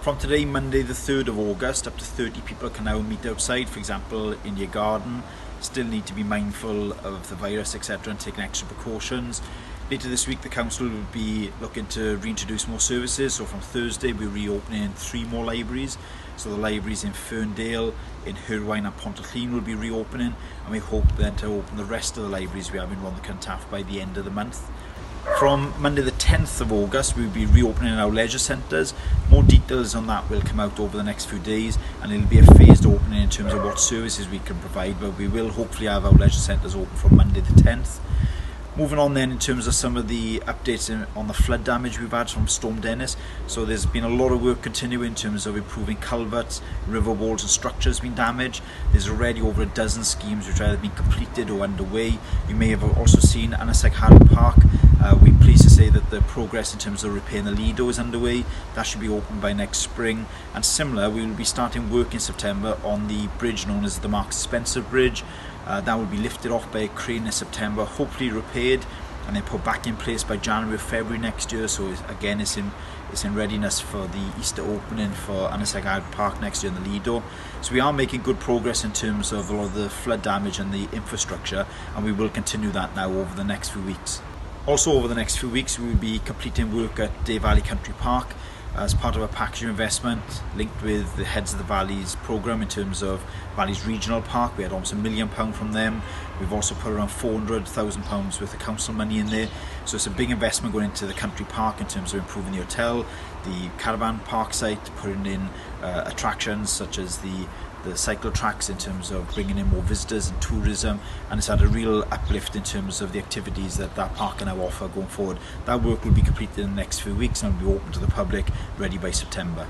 From today, Monday the 3rd of August, up to 30 people can now meet outside, for example in your garden. Still need to be mindful of the virus, etc., and taking extra precautions. Later this week the council will be looking to reintroduce more services, so from Thursday we're reopening 3 more libraries. So the libraries in Ferndale, in Hyrwine and Pontyclun will be reopening, and we hope then to open the rest of the libraries we have in Rhondda Cynon Taf by the end of the month. From Monday the 10th of August we'll be reopening our leisure centres. More details on that will come out over the next few days, and it'll be a phased opening in terms of what services we can provide, but we will hopefully have our leisure centres open from Monday the 10th. Moving on then in terms of some of the updates on the flood damage we've had from Storm Dennis. So there's been a lot of work continuing in terms of improving culverts, river walls and structures been damaged. There's already over a dozen schemes which have been completed or underway. You may have also seen Ynys Harry Park. We're pleased to say that the progress in terms of repairing the Lido is underway. That should be open by next spring. And similar, we will be starting work in September on the bridge known as the Marks Spencer Bridge. That will be lifted off by a crane in September, hopefully repaired, and then put back in place by January or February next year. So again, it's in readiness for the Easter opening for Ynys Harry Park next year in the Lido. So we are making good progress in terms of a lot of the flood damage and the infrastructure, and we will continue that now over the next few weeks. Also over the next few weeks we will be completing work at Dale Valley Country Park as part of a package of investment linked with the Heads of the Valleys programme in terms of Valleys Regional Park. We had almost £1 million from them. We've also put around £400,000 worth of council money in there. So it's a big investment going into the country park in terms of improving the hotel, the caravan park site, putting in attractions such as the cycle tracks in terms of bringing in more visitors and tourism, and it's had a real uplift in terms of the activities that park can now offer going forward. That work will be completed in the next few weeks and will be open to the public, ready by September.